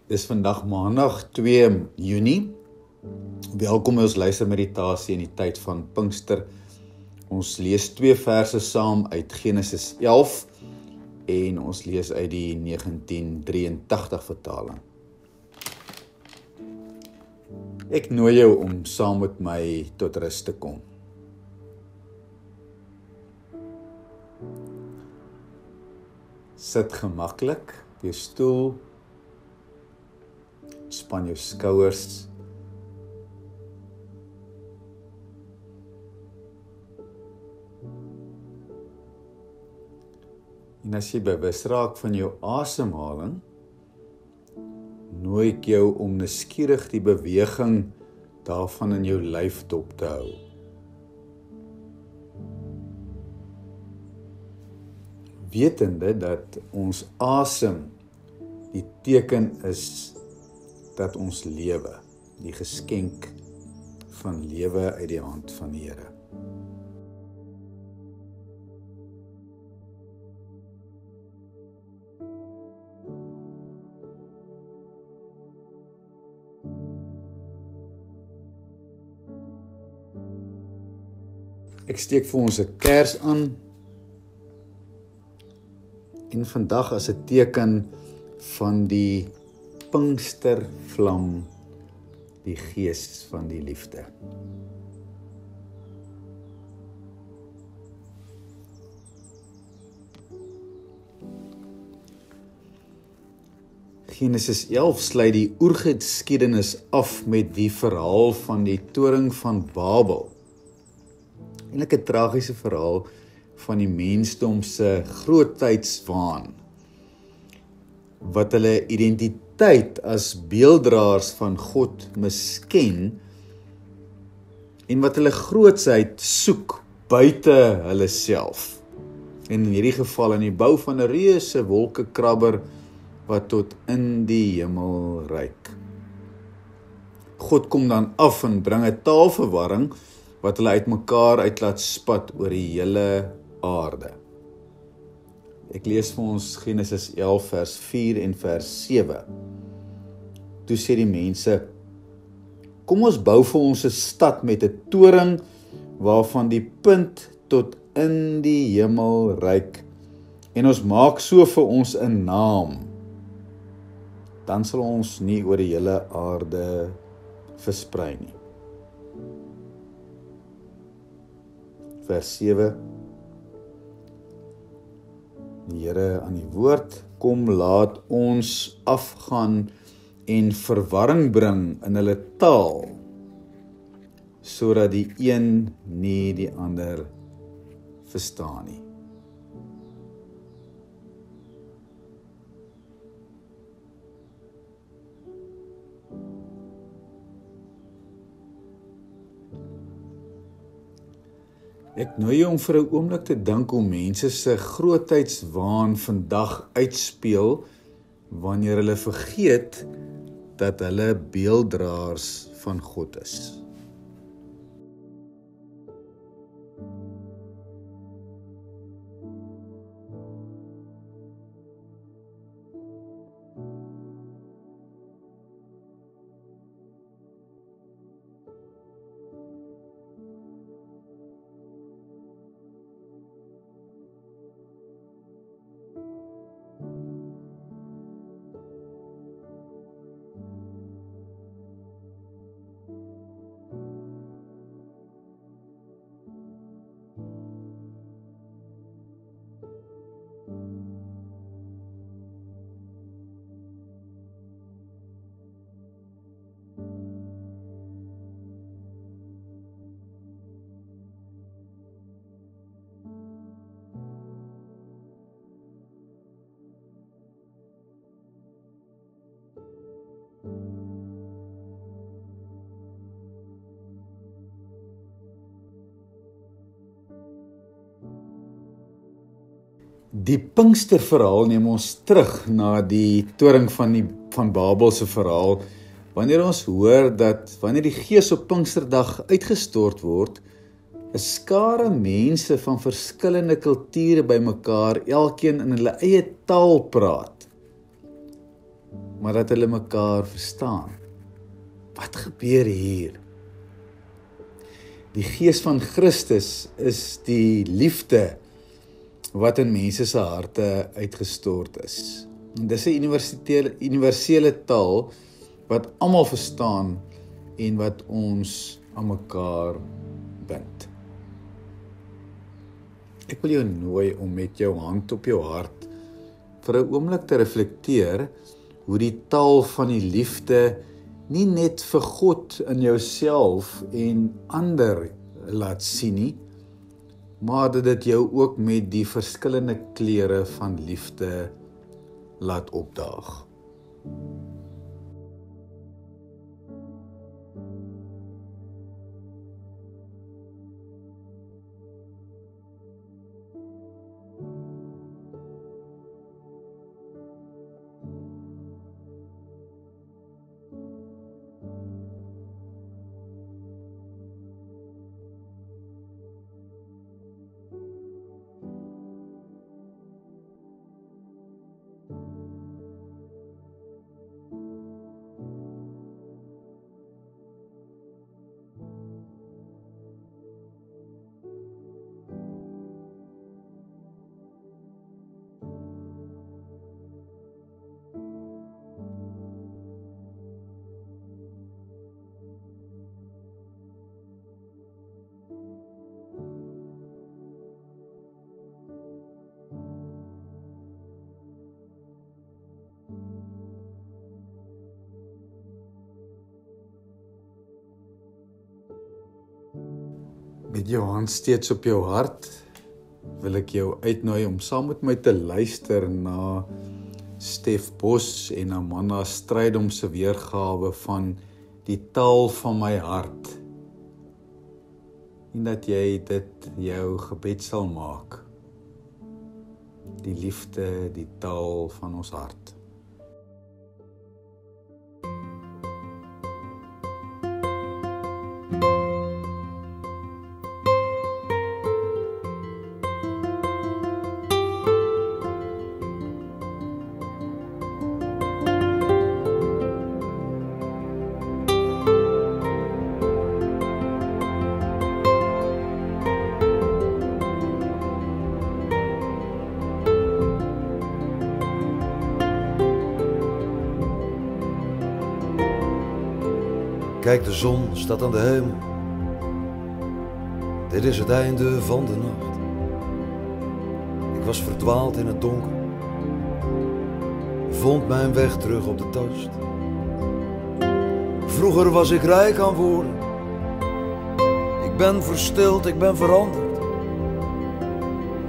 Dis vandag Maandag 2 Junie. Welkom by ons luistermeditasie in die tyd van Pinkster. Ons lees 2 verse saam uit Genesis 11 en ons lees uit die 1983 vertaling. Ek nooi jou om saam met my tot rus te kom. Sit gemaklik op jou stoel. Span jou skouers. En as jy bewus raak van jou asemhaling, nooi ek jou om nuuskierig die beweging daarvan in jou lyf dop te hou. Wetende dat ons asem die teken is dat ons lewe, die geskenk van lewe uit die hand van die Here. Ek steek vir ons 'n kers aan en vandag as 'n teken van die Pinkstervlam, die gees van die liefde. Genesis 11 sluit die oergeskiedenis af met die verhaal van die toring van Babel. Eintlik 'n tragiese verhaal van die mensdom se grootheidswaan, wat hulle identiteit as beelddraers van God misken en wat hulle grootsheid soek buite hulle self. En in hierdie geval in die bou van 'n reuse wolkekrabber wat tot in die hemel reik. God kom dan af en bring 'n taalverwarring wat hulle uitmekaar uit laat spat oor die hele aarde. Ek lees vir ons Genesis 11 vers 4 en vers 7. Toe sê die mense: kom ons bou vir ons 'n stad met 'n toring waarvan die punt tot in die hemel reik, en ons maak so vir ons 'n naam. Dan sal ons nie oor die hele aarde versprei nie. Vers 7. Die Here aan die woord: kom laat ons afgaan en verwarring bring in hulle taal, sodat die een nie die ander verstaan nie. Ek nooi jou om vir 'n oomblik te dink hoe mense se grootheidswaan vandag uitspeel wanneer hulle vergeet dat hulle beelddraers van God is. Die Pinksterverhaal neem ons terug na die toring van Babel se verhaal, wanneer ons hoor dat wanneer die Gees op Pinksterdag uitgestort word, 'n skare mense van verskillende kulture bymekaar, elkeen in hulle eie taal praat. maar dat hulle mekaar verstaan. Wat gebeur hier? Die Gees van Christus is die liefde wat in mense se harte uitgestort is. En dis 'n universele taal wat almal verstaan en wat ons aan mekaar bind. Ek wil jou nooi om met jou hand op jou hart vir 'n oomblik te reflekteer hoe die taal van die liefde nie net vir God in jouself en ander laat sien nie, maar dat dit jou ook met die verskillende kleure van liefde laat opdaag. Met jou hand steeds op jou hart, wil ek jou uitnooi om saam met my te luister na Stef Bos en Amanda Strydom se weergawe van die taal van my hart. En dat jy dit jou gebed sal maak. Die liefde, die taal van ons hart. Kijk, de zon staat aan de hemel. Dit is het einde van de nacht. Ik was verdwaald in het donker. Vond mijn weg terug op de tast. Vroeger was ik rijk aan woorden. Ik ben verstild, ik ben veranderd.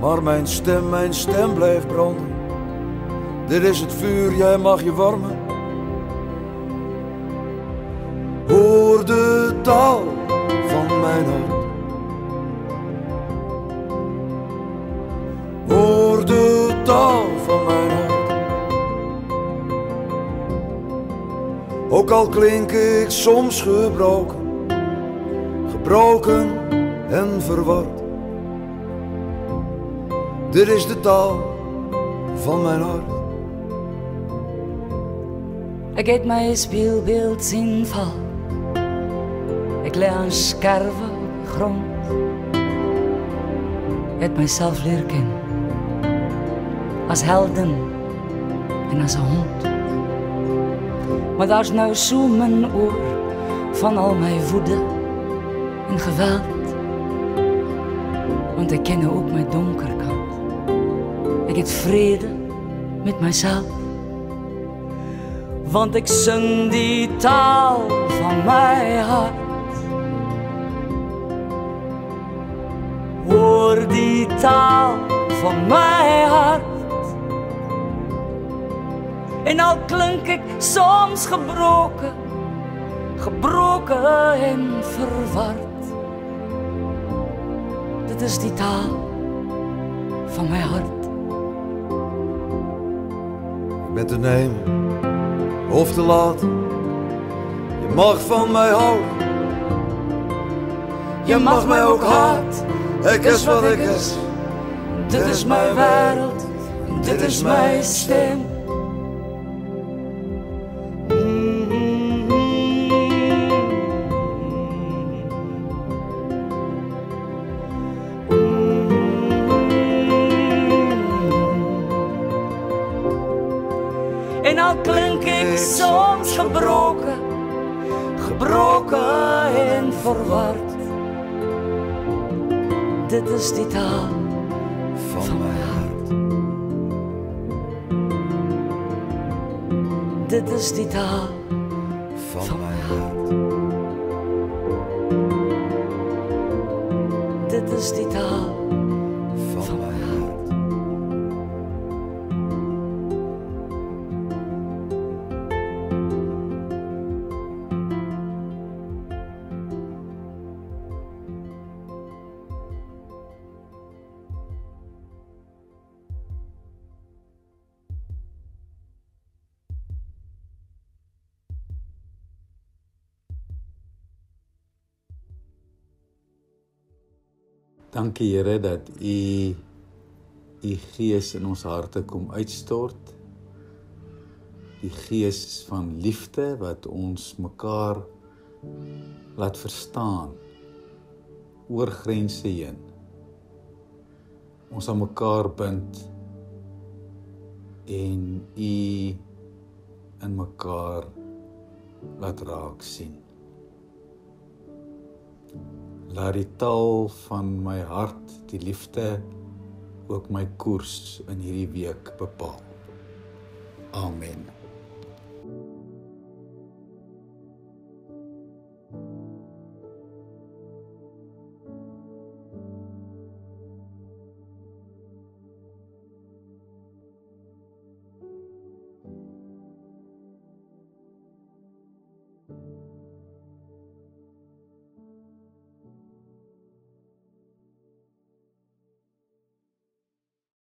Maar mijn stem blijft branden. Dit is het vuur, jij mag je warmen. Hoor de taal van mijn hart. Hoor de taal van mijn hart. Ook al klink ik soms gebroken, gebroken en verward. Dit is de taal van mijn hart. Ik het my spieelbeeld sien val. Ek lê aan skerwe op die grond. Het myself leer ken as helden en as 'n hond. Maar daar's nou so min oor van al my woede en geweld. Want ek ken ook my donker kant. Ek het vrede met myself. Want ek sing die taal van my hart. Hoor die taal van my hart. En al klink ek soms gebroken, gebroken en verward. Dit is die taal van my hart. Ik ben te nemen of te laat. Je mag van mij houden. Je mag mij ook haat. Ik is wat ik is. Dit is mijn wereld, dit is mijn stem. klink ek soms gebroken en verward. Dit is die taal van my hart. Dit is die taal van my hart. Dit is die taal van my hart. Dankie Here dat U Gees in ons harte kom uitstort. Die Gees van liefde wat ons mekaar laat verstaan oor grense heen. Ons aan mekaar bind en U in mekaar laat raak sien. Laat die taal van my hart, die liefde, ook my koers in hierdie week bepaal. Amen.